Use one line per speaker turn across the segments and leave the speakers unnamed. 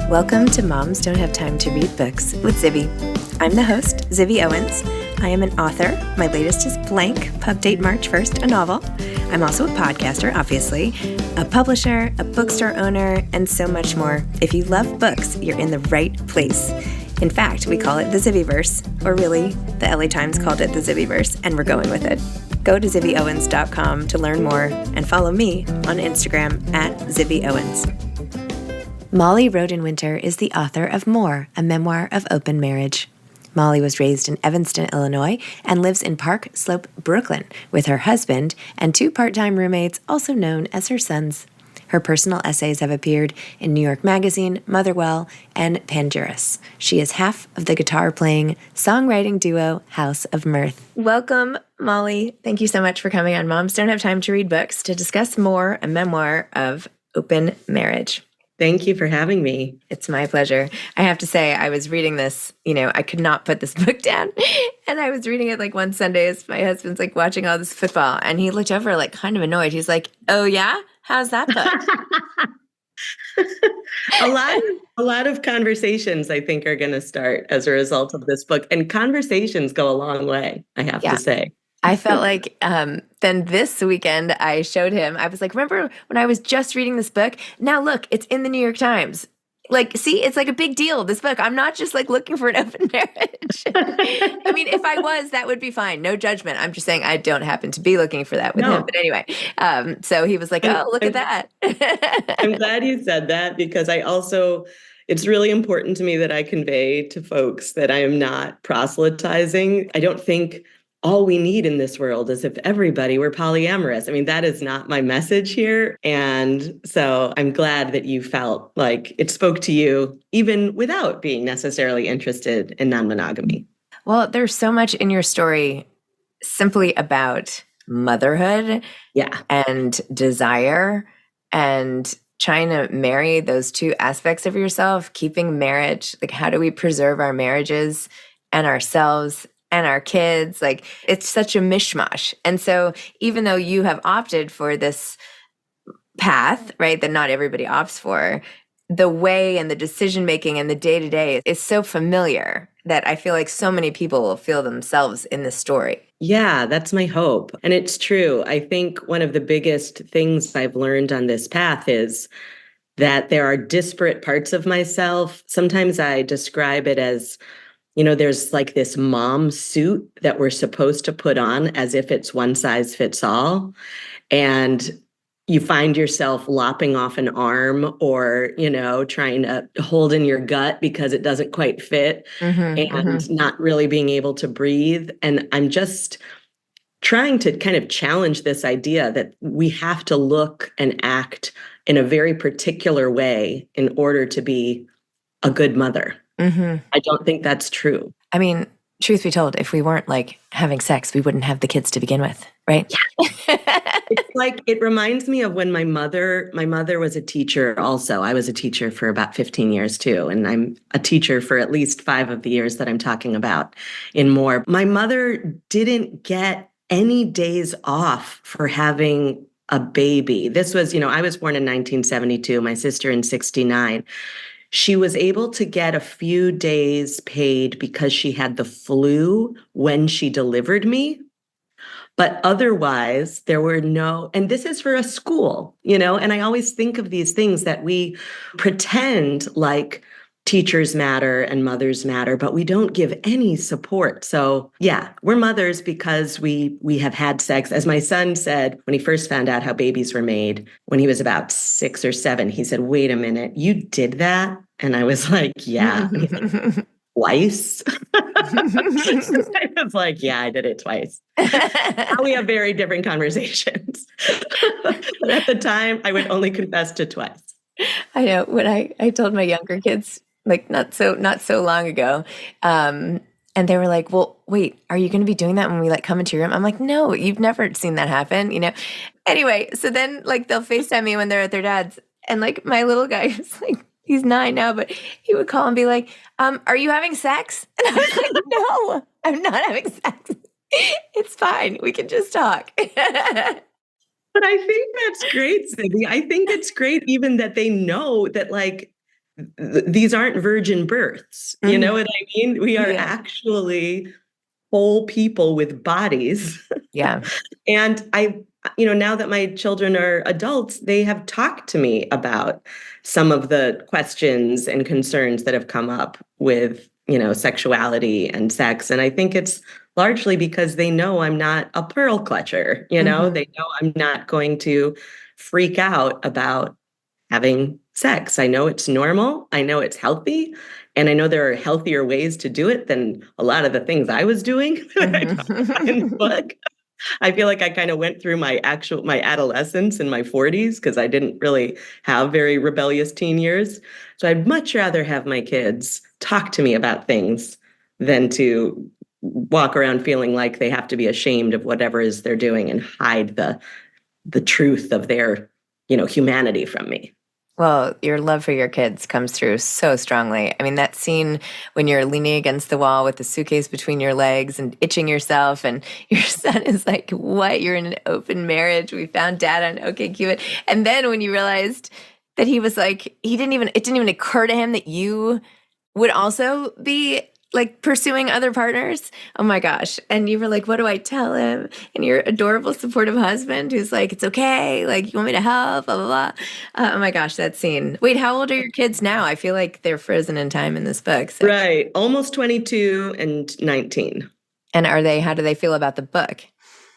Welcome to Moms Don't Have Time to Read Books with Zibby. I'm the host, Zibby Owens. I am an author. My latest is Blank, pub date March 1st, a novel. I'm also a podcaster, obviously, a publisher, a bookstore owner, and so much more. If you love books, you're in the right place. In fact, we call it the Zibbyverse, or really, the LA Times called it the Zibbyverse, and we're going with it. Go to zibbyowens.com to learn more and follow me on Instagram at zibbyowens. Molly Roden Winter is the author of More, a memoir of open marriage. Molly was raised in Evanston, Illinois, and lives in Park Slope, Brooklyn, with her husband and two part-time roommates, also known as her sons. Her personal essays have appeared in New York Magazine, Motherwell, and Panduras. She is half of the guitar-playing, songwriting duo House of Mirth. Welcome, Molly. Thank you so much for coming on Moms Don't Have Time to Read Books to discuss More, a memoir of open marriage.
Thank you for having me.
It's my pleasure. I have to say, I was reading this, I could not put this book down. And I was reading it like one Sunday as my husband's like watching all this football. And he looked over like kind of annoyed. He's like, "Oh yeah? How's that book?"
A lot of conversations I think are going to start as a result of this book. And conversations go a long way, I have to say.
I felt like then this weekend I showed him, I was like, remember when I was just reading this book? Now look, it's in the New York Times. Like, see, it's like a big deal, this book. I'm not just like looking for an open marriage. I mean, if I was, that would be fine. No judgment. I'm just saying I don't happen to be looking for that with him. But anyway, so he was like, oh, look at that.
I'm glad you said that because it's really important to me that I convey to folks that I am not proselytizing. I don't think all we need in this world is if everybody were polyamorous. I mean, that is not my message here. And so I'm glad that you felt like it spoke to you, even without being necessarily interested in non-monogamy.
Well, there's so much in your story simply about motherhood and desire and trying to marry those two aspects of yourself, keeping marriage. Like, how do we preserve our marriages and ourselves and our kids? Like, it's such a mishmash. And so even though you have opted for this path, right, that not everybody opts for, the way and the decision-making and the day-to-day is so familiar that I feel like so many people will feel themselves in this story.
Yeah, that's my hope. And it's true. I think one of the biggest things I've learned on this path is that there are disparate parts of myself. Sometimes I describe it as there's like this mom suit that we're supposed to put on as if it's one size fits all. And you find yourself lopping off an arm or, trying to hold in your gut because it doesn't quite fit and not really being able to breathe. And I'm just trying to kind of challenge this idea that we have to look and act in a very particular way in order to be a good mother. I don't think that's true.
I mean, truth be told, if we weren't like having sex, we wouldn't have the kids to begin with, right?
Yeah. It's like, it reminds me of when my mother was a teacher also. I was a teacher for about 15 years too. And I'm a teacher for at least 5 of the years that I'm talking about in More. My mother didn't get any days off for having a baby. This was, I was born in 1972, my sister in 69. She was able to get a few days paid because she had the flu when she delivered me. But otherwise, there were and this is for a school, and I always think of these things that we pretend like teachers matter and mothers matter, but we don't give any support. So yeah, we're mothers because we have had sex. As my son said, when he first found out how babies were made, when he was about 6 or 7, he said, "Wait a minute, you did that?" And I was like, "Yeah." And he's like, "Twice?" I was like, "Yeah, I did it twice." Now we have very different conversations. But at the time, I would only confess to twice.
I know when I told my younger kids, like not so long ago, and they were like, "Well, wait, are you going to be doing that when we like come into your room?" I'm like, "No, you've never seen that happen, Anyway, so then like they'll FaceTime me when they're at their dad's, and like my little guy is like, he's 9 now, but he would call and be like, "Are you having sex?" And I was like, "No, I'm not having sex. It's fine. We can just talk."
But I think that's great, Zibby. I think it's great even that they know that like these aren't virgin births. You know what I mean? We are
Yeah.
actually whole people with bodies.
Yeah.
And now that my children are adults, they have talked to me about some of the questions and concerns that have come up with, sexuality and sex. And I think it's largely because they know I'm not a pearl clutcher. They know I'm not going to freak out about having sex. I know it's normal. I know it's healthy. And I know there are healthier ways to do it than a lot of the things I was doing that I talk about in the book. I feel like I kind of went through my adolescence in my 40s because I didn't really have very rebellious teen years. So I'd much rather have my kids talk to me about things than to walk around feeling like they have to be ashamed of whatever it is they're doing and hide the truth of their, humanity from me.
Well, your love for your kids comes through so strongly. I mean, that scene when you're leaning against the wall with the suitcase between your legs and itching yourself, and your son is like, "What? You're in an open marriage. We found dad on OkCupid." And then when you realized that he was like, it didn't even occur to him that you would also be like pursuing other partners. Oh my gosh. And you were like, what do I tell him? And your adorable, supportive husband who's like, it's okay. Like, you want me to help? Blah, blah, blah. Oh my gosh, that scene. Wait, how old are your kids now? I feel like they're frozen in time in this book. So.
Right. Almost 22 and 19.
And how do they feel about the book?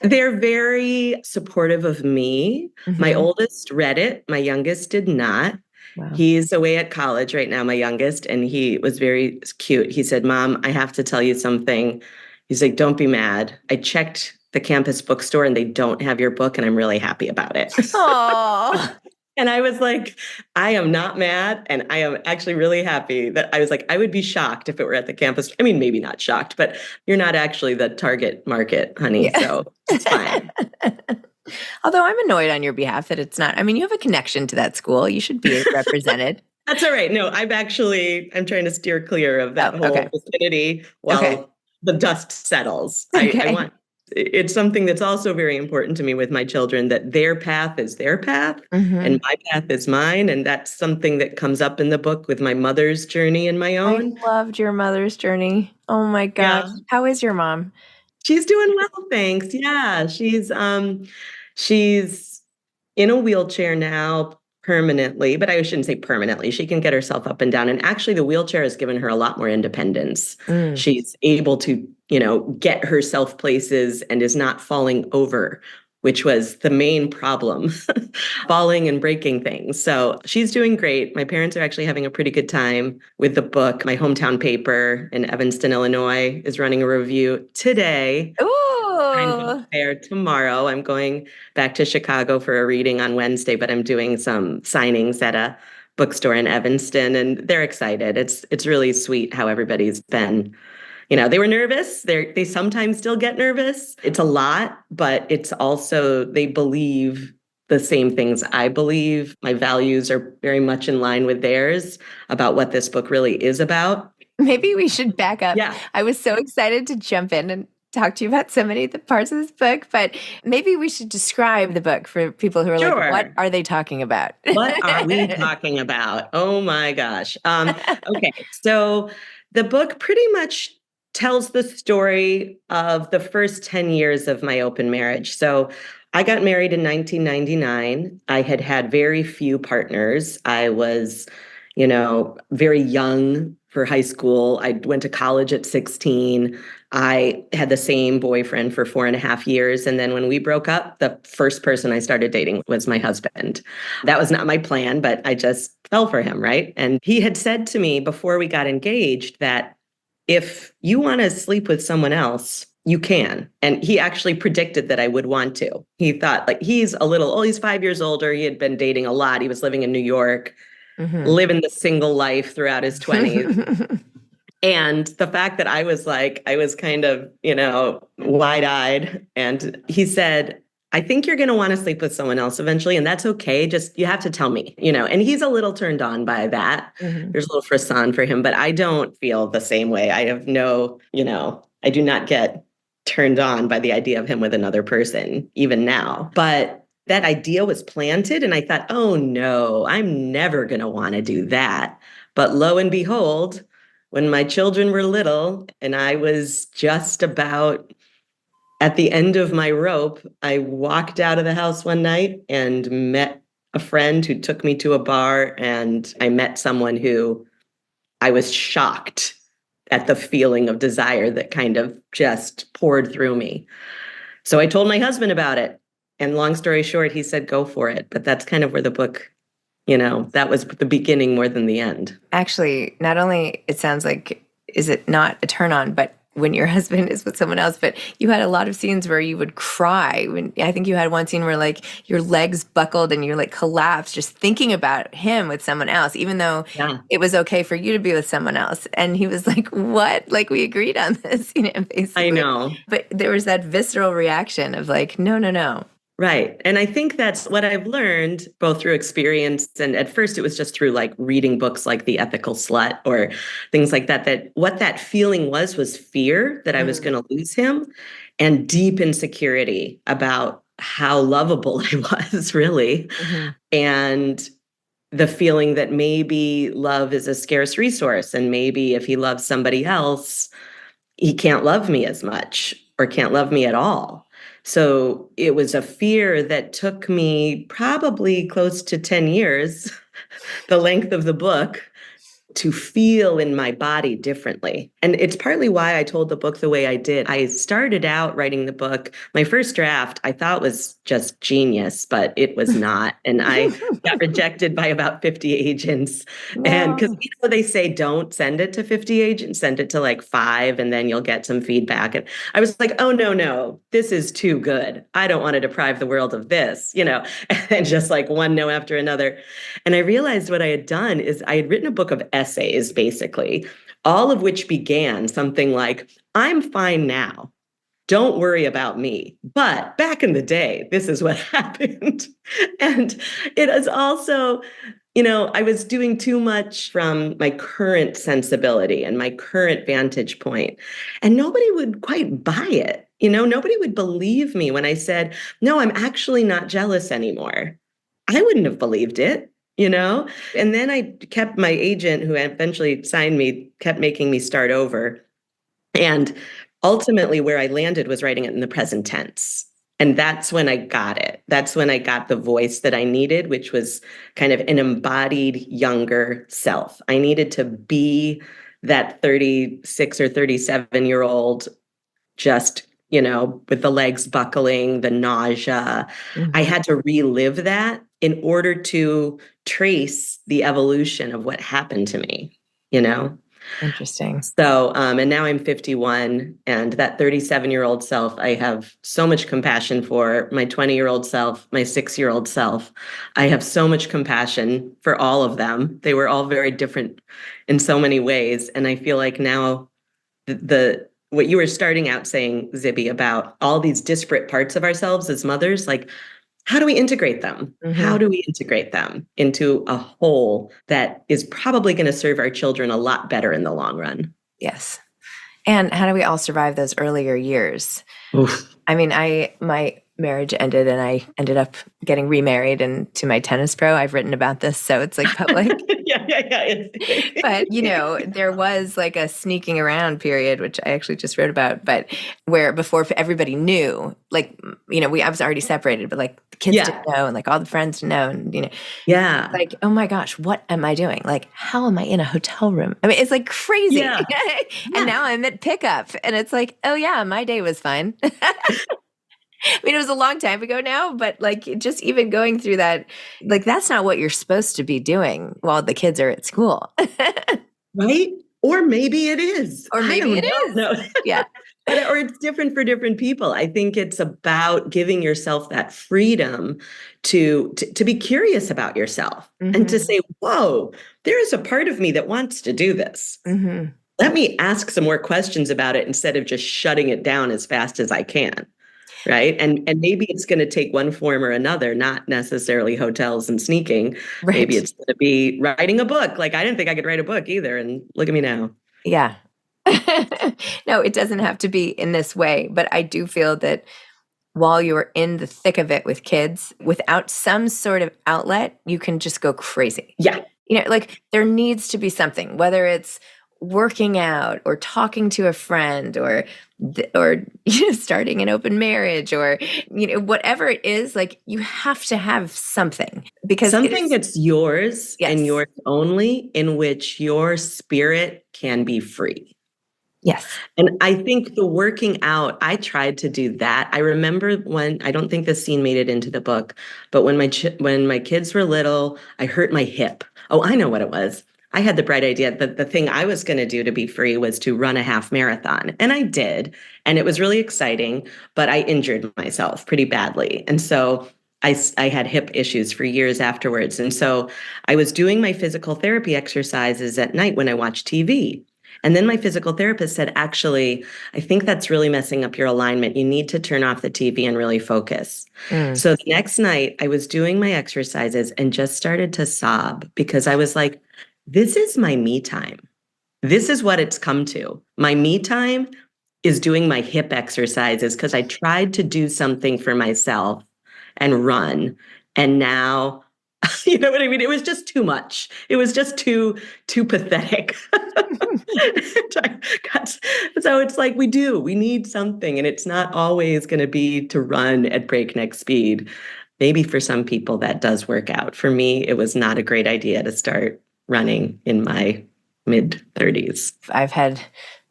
They're very supportive of me. My oldest read it. My youngest did not. Wow. He's away at college right now, my youngest, and he was very cute. He said, "Mom, I have to tell you something." He's like, "Don't be mad. I checked the campus bookstore and they don't have your book, and I'm really happy about it."
Aww.
And I was like, I am not mad. And I am actually really happy that I was like, I would be shocked if it were at the campus. I mean, maybe not shocked, but you're not actually the target market, honey. Yeah. So it's fine.
Although I'm annoyed on your behalf that it's not. I mean, you have a connection to that school. You should be represented.
That's all right. No, I'm trying to steer clear of that whole vicinity while the dust settles. Okay. It's something that's also very important to me with my children, that their path is their path and my path is mine. And that's something that comes up in the book with my mother's journey and my own.
I loved your mother's journey. Oh my gosh. Yeah. How is your mom?
She's doing well, thanks. Yeah, she's in a wheelchair now permanently, but I shouldn't say permanently. She can get herself up and down. And actually the wheelchair has given her a lot more independence. She's able to, get herself places and is not falling over, which was the main problem, falling and breaking things. So she's doing great. My parents are actually having a pretty good time with the book. My hometown paper in Evanston, Illinois is running a review today.
Ooh.
I'm there tomorrow. I'm going back to Chicago for a reading on Wednesday, but I'm doing some signings at a bookstore in Evanston, and they're excited. It's really sweet how everybody's been. They were nervous. They sometimes still get nervous. It's a lot, but it's also, they believe the same things I believe. My values are very much in line with theirs about what this book really is about.
Maybe we should back up.
Yeah.
I was so excited to jump in and talk to you about so many of the parts of this book, but maybe we should describe the book for people who are like, what are they talking about?
What are we talking about? Oh my gosh. Okay. So the book pretty much tells the story of the first 10 years of my open marriage. So I got married in 1999. I had had very few partners. I was, very young for high school. I went to college at 16. I had the same boyfriend for 4.5 years. And then when we broke up, the first person I started dating was my husband. That was not my plan, but I just fell for him, right? And he had said to me before we got engaged that if you want to sleep with someone else, you can. And he actually predicted that I would want to. He thought, like, he's 5 years older. He had been dating a lot. He was living in New York, living the single life throughout his 20s. And the fact that I was kind of, wide-eyed. And he said, I think you're going to want to sleep with someone else eventually, and that's okay. Just, you have to tell me, and he's a little turned on by that. There's a little frisson for him, but I don't feel the same way. I have I do not get turned on by the idea of him with another person, even now. But that idea was planted, and I thought, oh no, I'm never going to want to do that. But lo and behold, when my children were little and I was just about at the end of my rope, I walked out of the house one night and met a friend who took me to a bar, and I met someone who I was shocked at the feeling of desire that kind of just poured through me. So I told my husband about it. And long story short, he said, go for it. But that's kind of where the book, that was the beginning more than the end.
Actually, not only it sounds like, is it not a turn on, but when your husband is with someone else, but you had a lot of scenes where you would cry. I think you had one scene where like your legs buckled and you like collapsed just thinking about him with someone else, even though it was okay for you to be with someone else. And he was like, what? Like we agreed on this, basically.
I know.
But there was that visceral reaction of like, no, no, no.
Right. And I think that's what I've learned both through experience, and at first it was just through like reading books like The Ethical Slut or things like that, that what that feeling was fear that I was going to lose him and deep insecurity about how lovable I was, really. And the feeling that maybe love is a scarce resource, and maybe if he loves somebody else, he can't love me as much or can't love me at all. So it was a fear that took me probably close to 10 years, the length of the book, to feel in my body differently. And it's partly why I told the book the way I did. I started out writing the book. My first draft I thought was just genius, but it was not. And I got rejected by about 50 agents. No. And because they say don't send it to 50 agents, send it to like 5, and then you'll get some feedback. And I was like, oh, no, this is too good. I don't want to deprive the world of this, and just like one no after another. And I realized what I had done is I had written a book of essays, basically, all of which began something like, I'm fine now. Don't worry about me. But back in the day, this is what happened. And it is also, I was doing too much from my current sensibility and my current vantage point. And nobody would quite buy it. Nobody would believe me when I said, no, I'm actually not jealous anymore. I wouldn't have believed it. And then I kept my agent, who eventually signed me, kept making me start over. And ultimately where I landed was writing it in the present tense. And that's when I got it. That's when I got the voice that I needed, which was kind of an embodied younger self. I needed to be that 36 or 37-year-old, just with the legs buckling, the nausea. I had to relive that in order to trace the evolution of what happened to me,
Interesting.
So, and now I'm 51, and that 37-year-old self, I have so much compassion for. My 20-year-old self, my 6-year-old self. I have so much compassion for all of them. They were all very different in so many ways. And I feel like now what you were starting out saying, Zibby, about all these disparate parts of ourselves as mothers, like, how do we integrate them? How do we integrate them into a whole that is probably going to serve our children a lot better in the long run?
Yes. And how do we all survive those earlier years?
Oof.
I mean, my marriage ended and I ended up getting remarried, and to my tennis pro, I've written about this, so it's like public.
Yeah.
But, there was like a sneaking around period, which I actually just wrote about, but where before everybody knew, like, I was already separated, but like the kids didn't know, and like all the friends didn't know, and, like, oh my gosh, what am I doing? Like, how am I in a hotel room? I mean, it's like crazy.
Yeah.
And now I'm at pickup, and it's like, oh yeah, my day was fine. I mean, it was a long time ago now, but like just even going through that, like that's not what you're supposed to be doing while the kids are at school.
Right? Or maybe it is.
Or maybe it is.
No.
Yeah.
Or it's different for different people. I think it's about giving yourself that freedom to be curious about yourself and to say, whoa, there is a part of me that wants to do this. Let me ask some more questions about it instead of just shutting it down as fast as I can. Right. And maybe it's going to take one form or another, not necessarily hotels and sneaking. Right. Maybe it's going to be writing a book. Like, I didn't think I could write a book either. And look at me now.
Yeah. No, it doesn't have to be in this way. But I do feel that while you're in the thick of it with kids, without some sort of outlet, you can just go crazy.
Yeah.
Like there needs to be something, whether it's working out or talking to a friend or starting an open marriage or whatever it is, like you have to have something because
something that's yours and
Yes.
yours only, in which your spirit can be free.
Yes.
And I think the working out, I tried to do that. I remember when, I don't think this scene made it into the book, but when my kids were little, I hurt my hip. Oh, I know what it was. I had the bright idea that the thing I was going to do to be free was to run a half marathon. And I did. And it was really exciting, but I injured myself pretty badly. And so I had hip issues for years afterwards. And so I was doing my physical therapy exercises at night when I watched TV. And then my physical therapist said, actually, I think that's really messing up your alignment. You need to turn off the TV and really focus. So the next night, I was doing my exercises and just started to sob because I was like, this is my me time. This is what it's come to. My me time is doing my hip exercises because I tried to do something for myself and run. And now, you know what I mean? It was just too much. It was just too pathetic. So it's like we need something, and it's not always going to be to run at breakneck speed. Maybe for some people that does work out. For me, it was not a great idea to start running in my mid 30s.
I've had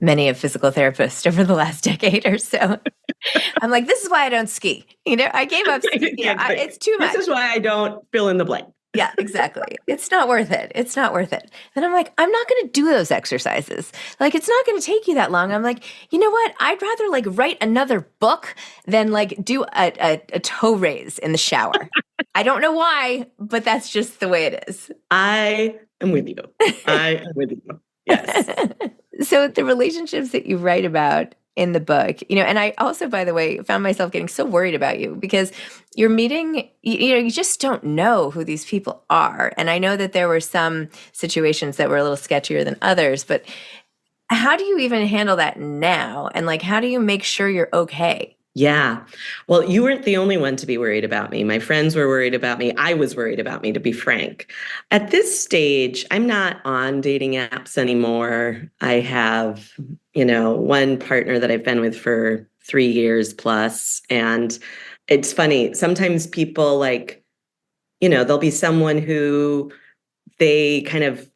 many a physical therapist over the last decade or so. I'm like, this is why I don't ski. I gave up. It's too much.
This is why I don't fill in the blank.
Yeah, exactly. It's not worth it. It's not worth it. And I'm like, I'm not going to do those exercises. Like, it's not going to take you that long. I'm like, you know what? I'd rather like write another book than like do a toe raise in the shower. I don't know why, but that's just the way it is.
I am with you. I am with you. Yes.
So the relationships that you write about in the book, and I also, by the way, found myself getting so worried about you because you're meeting, you just don't know who these people are. And I know that there were some situations that were a little sketchier than others, but how do you even handle that now? And like, how do you make sure you're okay?
Yeah. Well, you weren't the only one to be worried about me. My friends were worried about me. I was worried about me, to be frank. At this stage, I'm not on dating apps anymore. I have, one partner that I've been with for 3 years plus. And it's funny. Sometimes people there'll be someone who they kind of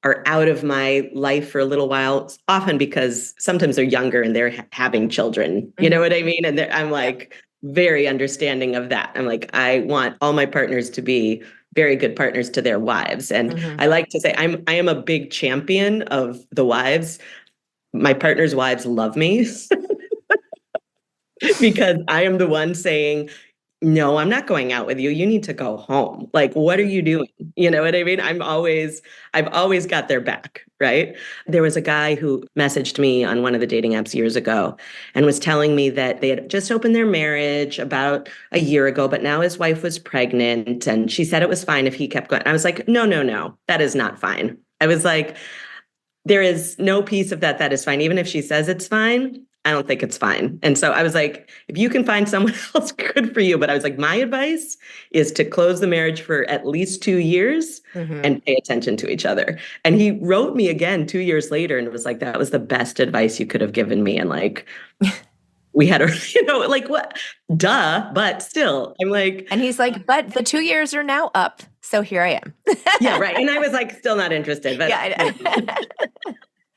are out of my life for a little while, often because sometimes they're younger and they're having children. You know what I mean? And I'm like very understanding of that. I'm like, I want all my partners to be very good partners to their wives. And I like to say I am a big champion of the wives. My partner's wives love me because I am the one saying, no, I'm not going out with you. You need to go home. Like, what are you doing? You know what I mean? I've always got their back, right? There was a guy who messaged me on one of the dating apps years ago and was telling me that they had just opened their marriage about a year ago, but now his wife was pregnant and she said it was fine if he kept going. I was like, no, that is not fine. I was like, there is no piece of that that is fine. Even if she says it's fine, I don't think it's fine. And so I was like, if you can find someone else, good for you. But I was like, my advice is to close the marriage for at least 2 years and pay attention to each other. And he wrote me again 2 years later and it was like, that was the best advice you could have given me. And like, we had what? Duh. But still, I'm like.
And he's like, but the 2 years are now up. So here I am.
Yeah, right. And I was like, still not interested. But
yeah,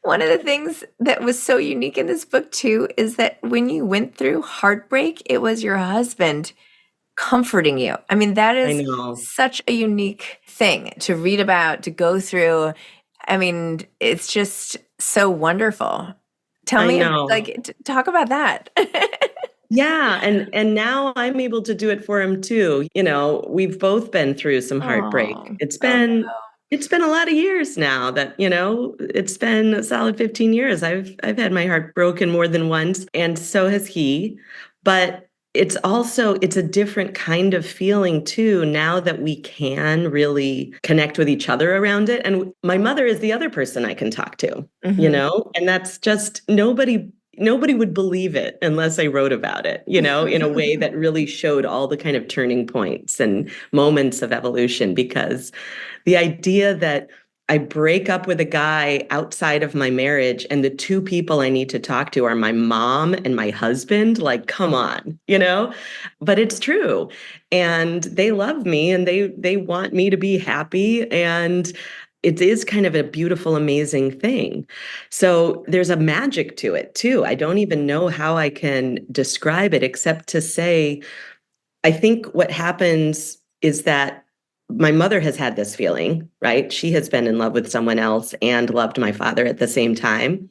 one of the things that was so unique in this book, too, is that when you went through heartbreak, it was your husband comforting you. I mean, that is such a unique thing to read about, to go through. I mean, it's just so wonderful. Tell me, talk about that.
Yeah. And now I'm able to do it for him, too. We've both been through some heartbreak. It's been a lot of years now that, it's been a solid 15 years. I've had my heart broken more than once, and so has he. But it's a different kind of feeling too, now that we can really connect with each other around it. And my mother is the other person I can talk to, and that's just nobody nobody would believe it unless I wrote about it, in a way that really showed all the kind of turning points and moments of evolution. Because the idea that I break up with a guy outside of my marriage and the two people I need to talk to are my mom and my husband, like, come on, but it's true. And they love me and they want me to be happy. And it is kind of a beautiful, amazing thing. So there's a magic to it too. I don't even know how I can describe it except to say, I think what happens is that my mother has had this feeling, right? She has been in love with someone else and loved my father at the same time.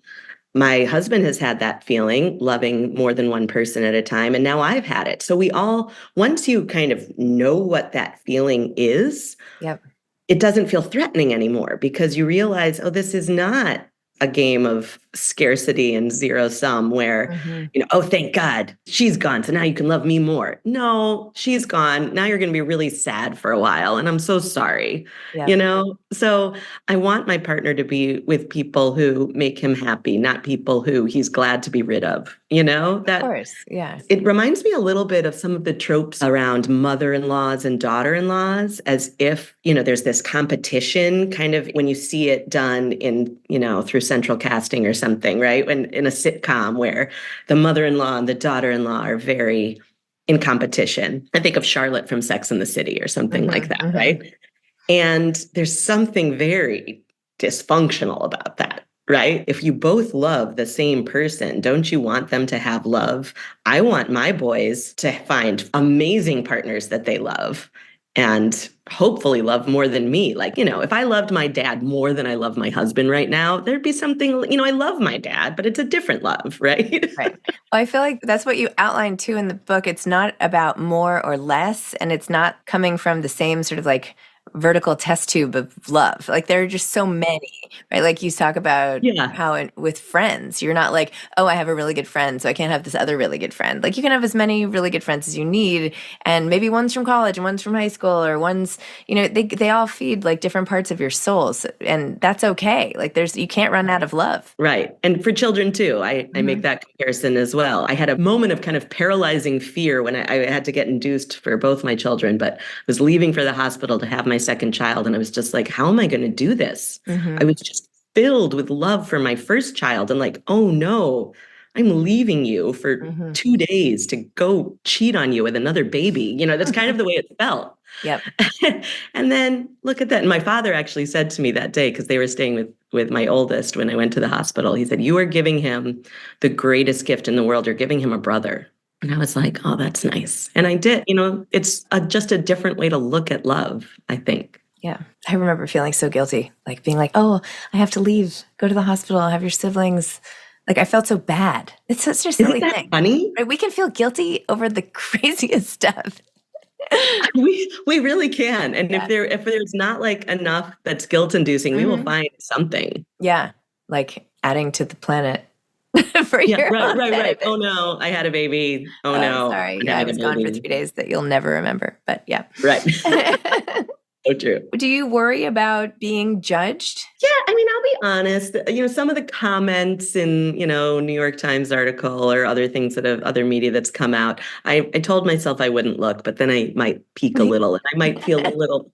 My husband has had that feeling, loving more than one person at a time, and now I've had it. So we all, once you kind of know what that feeling is,
Yep.
it doesn't feel threatening anymore because you realize, oh, this is not a game of scarcity and zero sum where, oh, thank God she's gone. So now you can love me more. No, she's gone. Now you're going to be really sad for a while. And I'm so sorry, So I want my partner to be with people who make him happy, not people who he's glad to be rid of,
Of
that.
course, yeah.
It reminds me a little bit of some of the tropes around mother-in-laws and daughter-in-laws, as if, there's this competition kind of when you see it done in, through central casting or something, right? When in a sitcom where the mother-in-law and the daughter-in-law are very in competition. I think of Charlotte from Sex and the City or something like that, right? And there's something very dysfunctional about that. Right? If you both love the same person, don't you want them to have love? I want my boys to find amazing partners that they love and hopefully love more than me. Like, if I loved my dad more than I love my husband right now, there'd be something, I love my dad, but it's a different love, right?
Right. Well, I feel like that's what you outlined too in the book. It's not about more or less, and it's not coming from the same sort of like vertical test tube of love. Like there are just so many, right? Like you talk about how with friends, you're not like, oh, I have a really good friend, so I can't have this other really good friend. Like you can have as many really good friends as you need, and maybe one's from college and one's from high school, or one's, they all feed like different parts of your souls, and that's okay. Like you can't run out of love.
Right. And for children too, I make that comparison as well. I had a moment of kind of paralyzing fear when I had to get induced for both my children, but was leaving for the hospital to have my second child. And I was just like, how am I going to do this? I was just filled with love for my first child and like, oh no, I'm leaving you for 2 days to go cheat on you with another baby. That's kind of the way it felt.
Yep.
And then look at that. And my father actually said to me that day, because they were staying with my oldest when I went to the hospital, he said, you are giving him the greatest gift in the world. You're giving him a brother. And I was like, oh, that's nice. And I did, it's just a different way to look at love, I think.
Yeah. I remember feeling so guilty, like being like, oh, I have to leave, go to the hospital, have your siblings. Like I felt so bad. It's such a silly
Isn't that
thing.
Funny?
Right? We can feel guilty over the craziest stuff.
We really can. And if there's not like enough that's guilt inducing, we will find something.
Yeah. Like adding to the planet. For
Right. Oh no, I had a baby. Oh no.
Sorry. Yeah, I was gone for 3 days that you'll never remember. But yeah.
Right. So true.
Do you worry about being judged?
Yeah, I mean, I'll be honest. Some of the comments in, New York Times article or other things other media that's come out, I told myself I wouldn't look, but then I might peek a little and I might feel a little,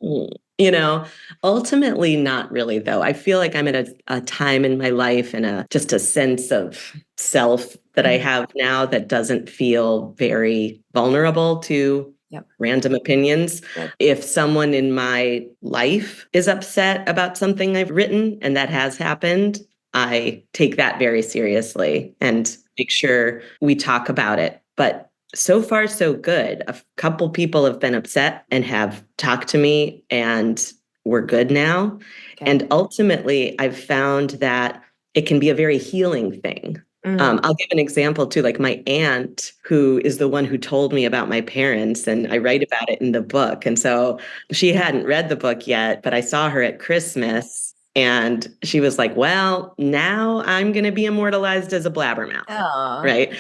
ultimately not really though. I feel like I'm at a time in my life and just a sense of self that I have now that doesn't feel very vulnerable to random opinions.
Yep.
If someone in my life is upset about something I've written, and that has happened, I take that very seriously and make sure we talk about it. But so far, so good. A couple people have been upset and have talked to me, and we're good now. Okay. And ultimately, I've found that it can be a very healing thing. I'll give an example too, like my aunt, who is the one who told me about my parents, and I write about it in the book. And so she hadn't read the book yet, but I saw her at Christmas and she was like, well, now I'm going to be immortalized as a blabbermouth.
Aww.
Right.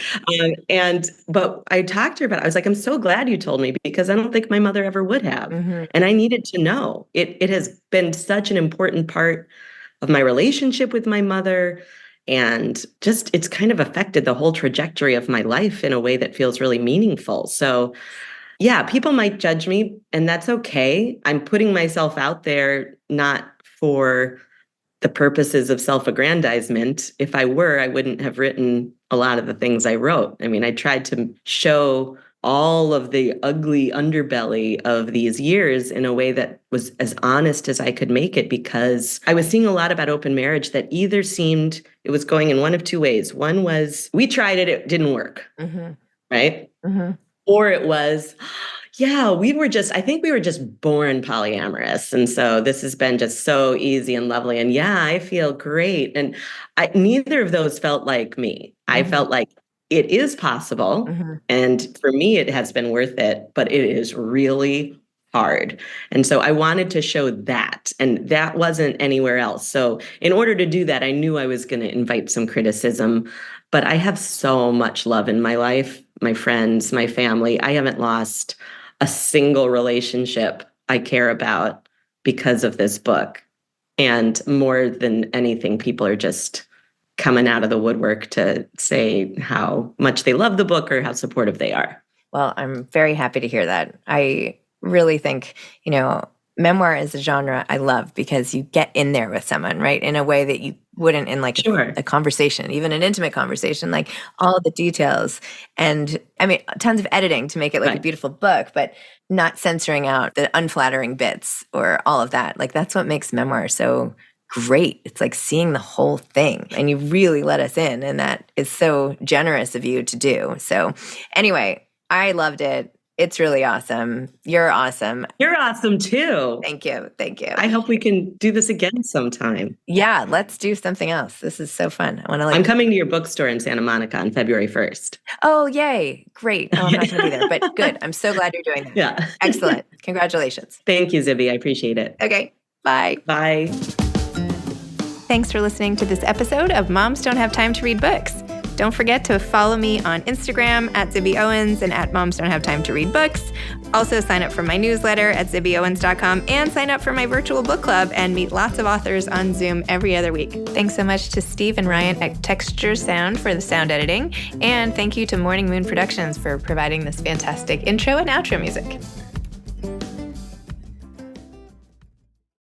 But I talked to her about it. I was like, I'm so glad you told me because I don't think my mother ever would have. And I needed to know. It has been such an important part of my relationship with my mother. And just it's kind of affected the whole trajectory of my life in a way that feels really meaningful. So yeah, people might judge me, and that's okay. I'm putting myself out there not for the purposes of self-aggrandizement. If I were, I wouldn't have written a lot of the things I wrote. I mean, I tried to show all of the ugly underbelly of these years in a way that was as honest as I could make it, because I was seeing a lot about open marriage that either seemed it was going in one of two ways. One was, we tried it, it didn't work, right? Or it was, yeah, I think we were just born polyamorous. And so this has been just so easy and lovely. And yeah, I feel great. And neither of those felt like me. I felt like it is possible. And for me, it has been worth it, but it is really hard. And so I wanted to show that, and that wasn't anywhere else. So in order to do that, I knew I was going to invite some criticism, but I have so much love in my life, my friends, my family. I haven't lost a single relationship I care about because of this book. And more than anything, people are just coming out of the woodwork to say how much they love the book or how supportive they are.
Well, I'm very happy to hear that. I really think, memoir is a genre I love because you get in there with someone, right? In a way that you wouldn't in like a conversation, even an intimate conversation, like all the details. And I mean, tons of editing to make it like a beautiful book, but not censoring out the unflattering bits or all of that. Like that's what makes memoir so great. It's like seeing the whole thing, and you really let us in, and that is so generous of you to do. So anyway, I loved it. It's really awesome. You're awesome.
You're awesome too.
Thank you. Thank you.
I hope we can do this again sometime.
Yeah, let's do something else. This is so fun.
I'm coming to your bookstore in Santa Monica on February 1st.
Oh, yay. Great. Oh, I'm not going to be there, but good. I'm so glad you're doing that.
Yeah.
Excellent. Congratulations.
Thank you, Zibby. I appreciate it.
Okay. Bye.
Bye.
Thanks for listening to this episode of Moms Don't Have Time to Read Books. Don't forget to follow me on Instagram at Zibby Owens and at Moms Don't Have Time to Read Books. Also sign up for my newsletter at zibbyowens.com and sign up for my virtual book club and meet lots of authors on Zoom every other week. Thanks so much to Steve and Ryan at Texture Sound for the sound editing. And thank you to Morning Moon Productions for providing this fantastic intro and outro music.